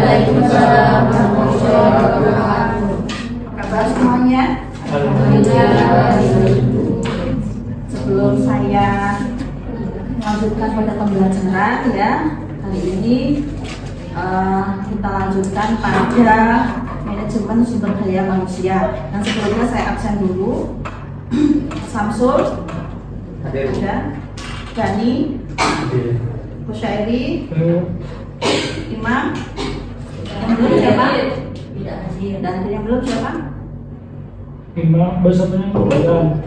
Waalaikumsalam warahmatullahi wabarakatuh. Apa kabar semuanya? Sebelum saya melanjutkan pada pembelajaran ya, kali ini kita lanjutkan pada manajemen sumber daya manusia. Dan sebelumnya saya absen dulu. Samsul, ada, Dani, Kusyairi, Imam, yang belum siapa? Dan yang belum siapa? Imam bersatunya kemudian.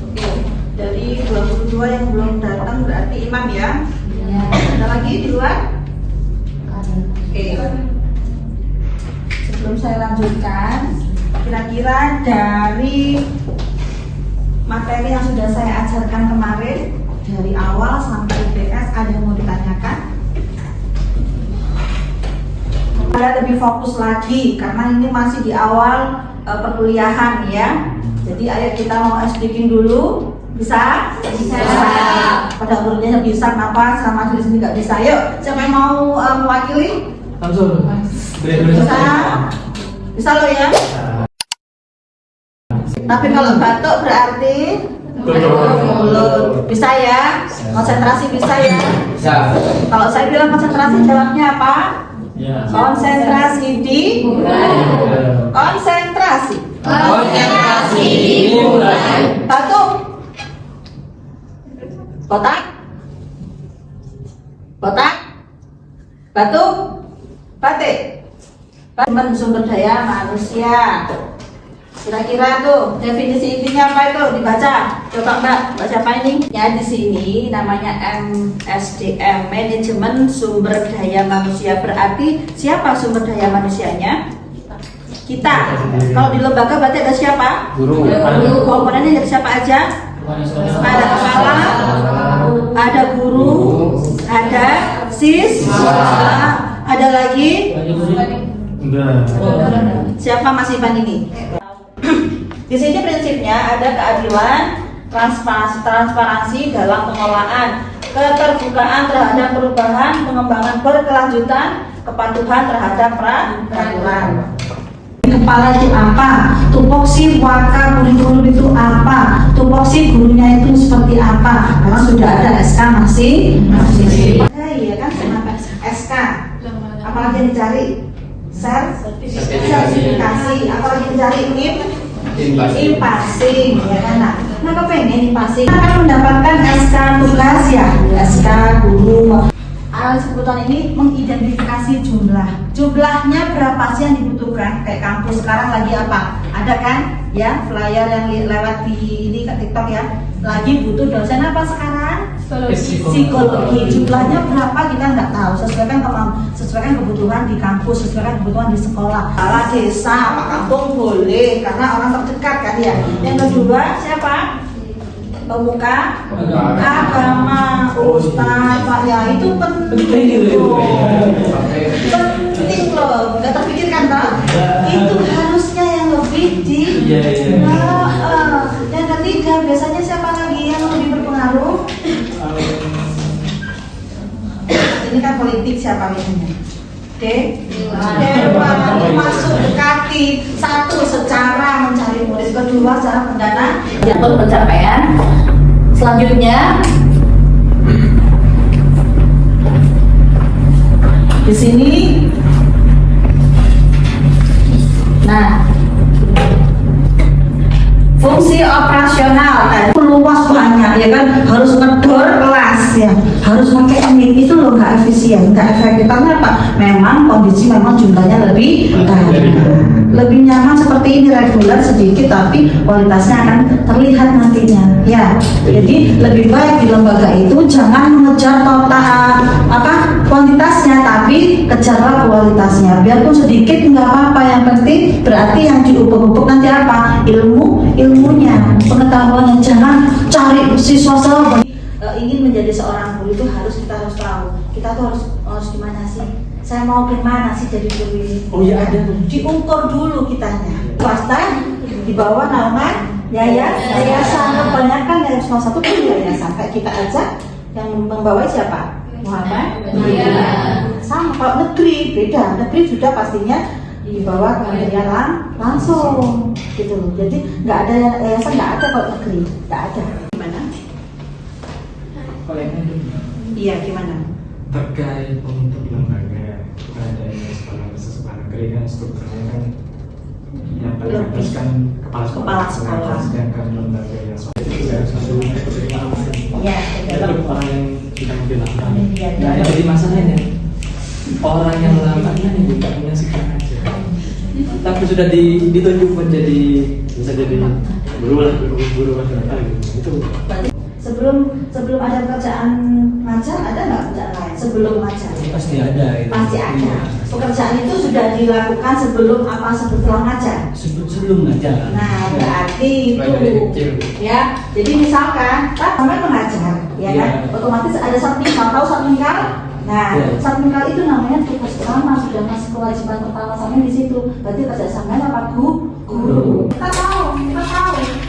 Oke, dari 22 yang belum datang berarti Imam ya? Ya. Ada lagi di luar? Oke. Sebelum saya lanjutkan, kira-kira dari materi yang sudah saya ajarkan kemarin dari awal sampai IPS ada yang mau ditanyakan? Ada lebih fokus lagi karena ini masih di awal perkuliahan ya. Jadi ayo kita mau speaking dulu. Bisa? Bisa. Pada umurnya bisa, kenapa sama di sini nggak bisa? Yuk, siapa yang mau mewakili? Langsung. Bisa? Bisa lo ya? Tapi kalau batuk berarti mulut. Bisa ya? Konsentrasi bisa ya? Bisa. Kalau saya bilang konsentrasi jawabnya apa? Ya. Konsentrasi di konsentrasi. Konsentrasi dimulai. Batuk. Kotak. Kotak. Batuk. Batik. Manajemen sumber daya manusia. Kira-kira tuh definisi intinya apa itu? Dibaca. Coba Mbak, baca apa ini? Ya di sini namanya MSDM, manajemen sumber daya manusia. Berarti siapa sumber daya manusianya? Kita. Kalau di lembaga berarti ada siapa? Guru. Komponennya dari siapa aja? Ada kepala, ada guru, ada siswa, ada lagi? Siapa Mas Ivan ini? Di sini prinsipnya ada keadilan, transparansi dalam pengelolaan, keterbukaan terhadap perubahan, pengembangan berkelanjutan, kepatuhan terhadap peraturan. Kepala itu apa? Tupoksi waka kurikulum itu apa? Tupoksi gurunya itu seperti apa? Karena sudah ada SK masing-masing. Iya kan, kenapa SK? Apalagi yang dicari? Sertifikasi. Apalagi dicari passing, ya kan? Nah, kepengen passing akan mendapatkan SK tugas ya, SK guru. Sebutan ini mengidentifikasi jumlahnya berapa sih yang dibutuhkan. Kayak kampus sekarang lagi apa? Ada kan ya flyer yang lewat di ini ke TikTok ya, lagi butuh dosen apa sekarang? Psikologi. Jumlahnya berapa kita nggak tahu, sesuaikan kebutuhan di kampus, sesuaikan kebutuhan di sekolah. Salah desa apa kampung boleh karena orang terdekat kan ya. Yang kedua siapa? Pemuka agama, ustaz, Pak ya, itu penting loh. Penting loh, nggak terpikirkan toh? Itu harusnya yang lebih di. Yang ketiga biasanya siapa lagi yang lebih berpengaruh? Ini kan politik siapa biasanya? Oke, Dewan masuk dekati. Satu, secara mencari murid. Kedua, secara pendana jatuh pencapaian. Selanjutnya di sini, nah fungsi operasional tadi luas banyak ya kan, harus ngedor kelas ya, harus pakai mic itu loh, nggak efisien, nggak efektif. Karena apa? Memang kondisi memang jumlahnya lebih banyak. Lebih nyaman seperti ini reguler. penampilan sedikit tapi kualitasnya akan terlihat nantinya ya. Jadi lebih baik di lembaga itu jangan mengejar total kuantitasnya, tapi kejarlah kualitasnya. Biarpun sedikit nggak apa-apa, yang penting berarti yang diubah-ubah nanti apa, ilmunya, pengetahuannya. Jangan cari siswa selalu ingin menjadi seorang guru itu kita harus tahu kita tuh harus gimana sih, saya mau gimana sih jadi guru ini. Oh iya, ada tuh. Diukur dulu kitanya. Swasta di bawah naungan yayasan, kebanyakan dari salah satu kan yayasan. Kayak kita aja yang membawai siapa? Muhammad. Sama kalau negeri beda, negeri sudah pastinya di bawah kementerian langsung gitu loh. Jadi nggak ada yayasan, nggak ada kalau negeri, nggak ada. Gimana? Kalau yang itu Iya, gimana? terkait untuk lembaga adanya sekolah negeri kan strukturnya kan yang paling atas kan kepala sekolah, sedangkan lembaga yang Iya, itu orang yang kita mungkin lama. Iya, Nah, yang jadi masalahnya orang yang lamanya ini bukan menyaksikan aja, tapi sudah ditunjuk menjadi bisa jadi guru masyarakat gitu. Itu Sebelum ada pekerjaan ngajar, ada nggak pekerjaan lain sebelum ngajar? pasti ada. Pasti ada. Pekerjaan itu sudah dilakukan sebelum setelah ngajar. Sebelum ngajar. Nah, berarti itu ya. Jadi misalkan namanya mengajar, ya kan? Otomatis ada sertifikat, tahu sertifikat? Nah, sertifikat itu namanya tugas pertama, sudah masuk kewajiban pertama sampai di situ. Berarti kerjasamanya apa? Guru. Kita tahu.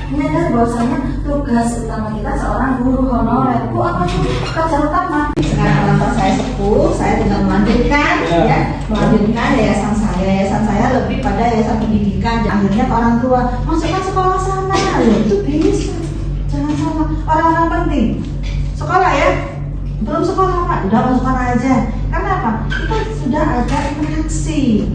Menyadari bahwasanya tugas utama kita seorang guru honorer. Bu, apa tuh kerja utama? Sekarang orang tua saya sepuh, saya dengan melanjutkan yayasan saya lebih pada yayasan pendidikan. Akhirnya orang tua masukkan sekolah sana, itu bisa. Jangan salah. Orang-orang penting sekolah ya. Belum sekolah Pak, udah masukkan aja. Karena apa? Kita sudah ada interaksi,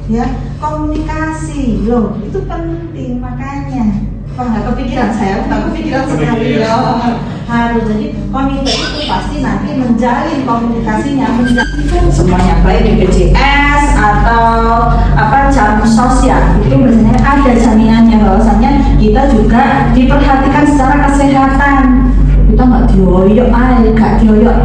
ya, komunikasi, loh, itu penting makanya. Wah, nggak kepikiran sekali loh. Harus jadi komite itu pasti nanti menjalin komunikasinya, semuanya baik di BPJS atau jam sosial itu biasanya ada jaminannya bahwasannya kita juga diperhatikan secara kesehatan. Kita nggak dioyok nggak dioyok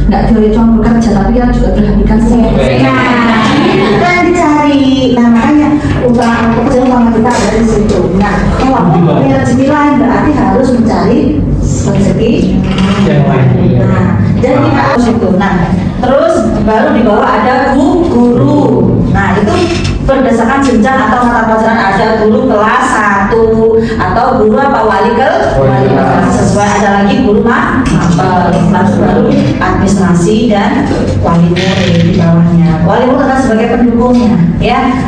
nggak dioyok cuma bekerja, tapi kita juga perhatikan sehat. Nah, itu yang dicari. Nah, makanya pekerjaan utama kita ada di situ. Nah, kalau punya rezeki lain berarti harus mencari rezeki yang lain. Nah, jadi kita harus itu. Nah, terus baru di bawah ada guru. Nah, itu berdasarkan jenjang atau mata pelajaran, ada guru kelas 1 atau guru wali kelas sesuai, ada lagi guru baru administrasi dan wali murid di bawahnya. Wali murid adalah sebagai pendukungnya, ya.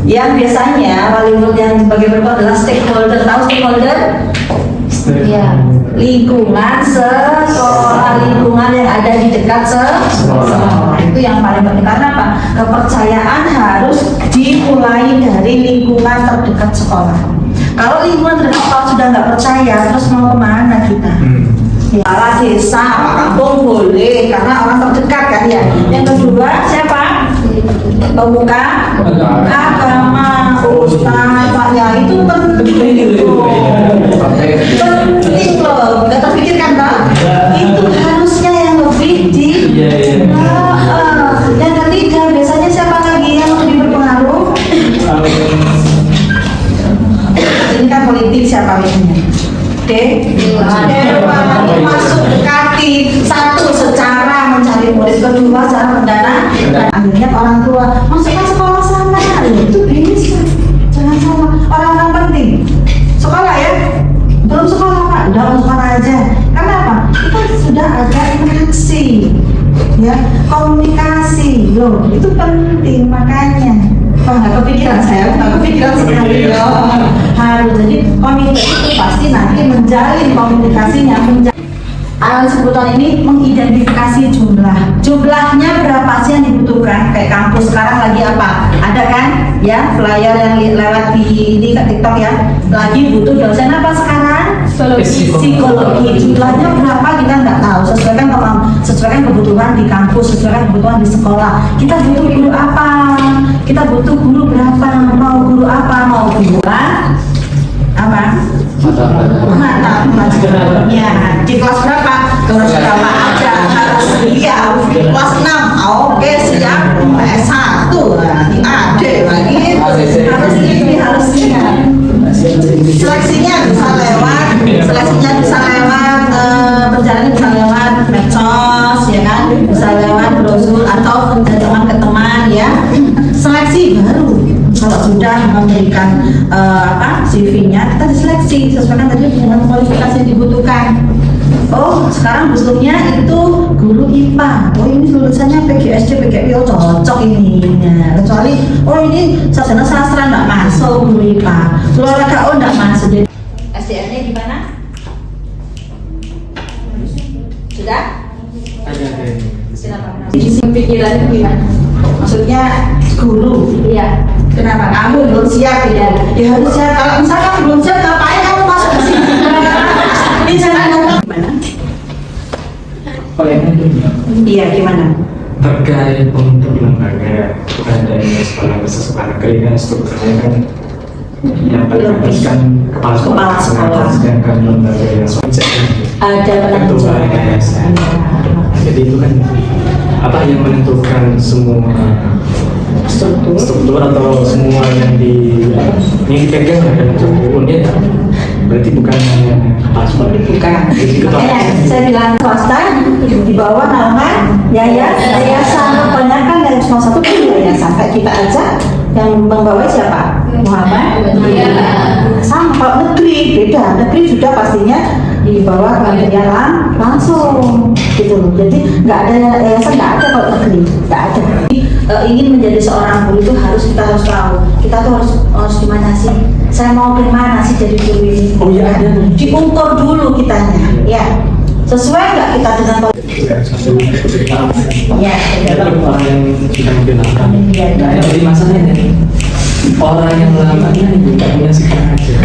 Yang biasanya wali murid yang sebagai pendukung adalah stakeholder. Tahu stakeholder? Ya, lingkungan sekolah, lingkungan yang ada di dekat sekolah. Itu yang paling penting. Karena apa? Kepercayaan harus dimulai dari lingkungan terdekat sekolah. Kalau lingkungan terdekat sekolah sudah nggak percaya, terus mau kemana kita? Ya, desa, kampung boleh, karena orang terdekat kan ya. Yang kedua siapa? Pemuka agama, ustaz, Pak Yai, itu penting loh, nggak terpikirkan Pak? Itu harusnya yang lebih di yang ketiga biasanya siapa lagi yang lebih berpengaruh? Ini kan politik, siapa biasanya? Dewan masuk dekati. Satu, secara mencari murid. Kedua, secara pendana. Dan akhirnya orang tua masukkan sekolah sana. Itu bisa. Jangan salah. Orang-orang penting sekolah ya. Belum sekolah Pak, udah masukkan aja. Karena apa? Kita sudah ada interaksi, ya, komunikasi, loh, itu penting makanya. Wah, nggak kepikiran sekali loh. Harus jadi komite itu pasti nanti menjalin komunikasinya. Sebutan ini mengidentifikasi jumlahnya berapa sih yang dibutuhkan. Kayak kampus sekarang lagi apa? Ada kan ya flyer yang lewat di ini ke TikTok ya, lagi butuh dosen apa sekarang? Psikologi. Jumlahnya berapa kita nggak tahu. Sesuaikan kebutuhan di kampus, sesuaikan kebutuhan di sekolah. Kita butuh guru apa? Kita butuh guru berapa? Mau guru apa? Mau guru sudah memberikan CV-nya, kita diseleksi sesuai tadi dengan kualifikasi yang dibutuhkan. Oh, sekarang butuhnya itu guru IPA. Oh, ini lulusannya PGSD, PGI, oh cocok ini. Nah, kecuali, oh ini sarjana sastra nggak masuk guru IPA. Keluarga KO nggak masuk. Jadi SDM-nya di mana? Sudah? Ada. Silakan. Pikirannya gimana? Maksudnya guru. Iya. Kenapa? Kamu belum siap ya? Ya harus siap. Kalau misalkan belum siap, ngapain kamu masuk ke sini? Ini saya nanya gimana? Kalau yang itu Iya, gimana? terkait untuk lembaga adanya sekolah sekolah negeri kan strukturnya kan yang paling atas kan kepala sekolah, sedangkan lembaga yang Ada penanggung ketua jawab. yayasan. Jadi itu kan apa yang menentukan semua struktur atau semua yang dipegang dan unit berarti bukan hanya kepala sekolah. Bukan. Jadi ketua Makanya saya bilang swasta di bawah naungan yayasan. Kebanyakan dari semua satu kan yayasan. Kayak kita aja yang membawa siapa? Muhammad. Sama kalau negeri beda. Negeri sudah pastinya di bawah kementerian langsung gitu loh. Jadi nggak ada yayasan, nggak ada kalau negeri, nggak ada. Ingin menjadi seorang guru itu kita harus tahu kita tuh harus gimana sih, saya mau gimana sih jadi guru ini. Oh iya, ada. Diukur dulu kitanya ya, sesuai nggak kita dengan ya Ada orang yang sudah membenarkan. Nah, jadi masalahnya orang yang lamanya itu nggak punya sikap aja.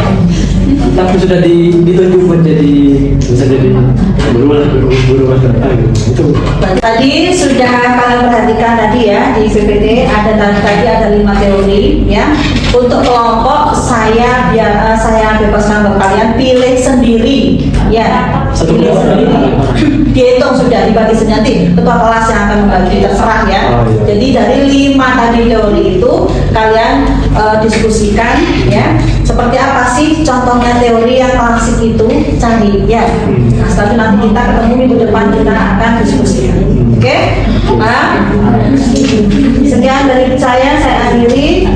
Tapi sudah ditunjuk menjadi bisa jadi guru masyarakat gitu. Itu tadi sudah kalian perhatikan tadi ya di PPT tadi ada 5 teori ya. Untuk kelompok saya bebaskan buat kalian pilih sendiri ya. Satu Pilih kelompok sendiri. berapa? Dihitung sudah dibagi nanti ketua kelas yang akan membagi, terserah ya. Oh, iya. Jadi dari 5 tadi teori itu kalian diskusikan ya. Seperti apa sih contohnya teori yang klasik itu, cari ya. Nah, setelah itu nanti kita ketemu minggu depan kita akan diskusikan. Oke? Sekian dari saya akhiri.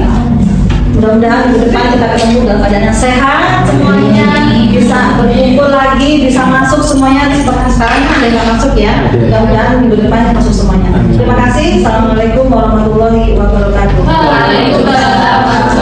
Mudah-mudahan minggu depan kita ketemu dalam keadaan yang sehat semuanya, bisa berkumpul lagi, bisa masuk semuanya. Seperti sekarang ada yang nggak masuk ya. Mudah-mudahan minggu depan masuk semuanya. Terima kasih. Assalamualaikum warahmatullahi wabarakatuh. Waalaikumsalam.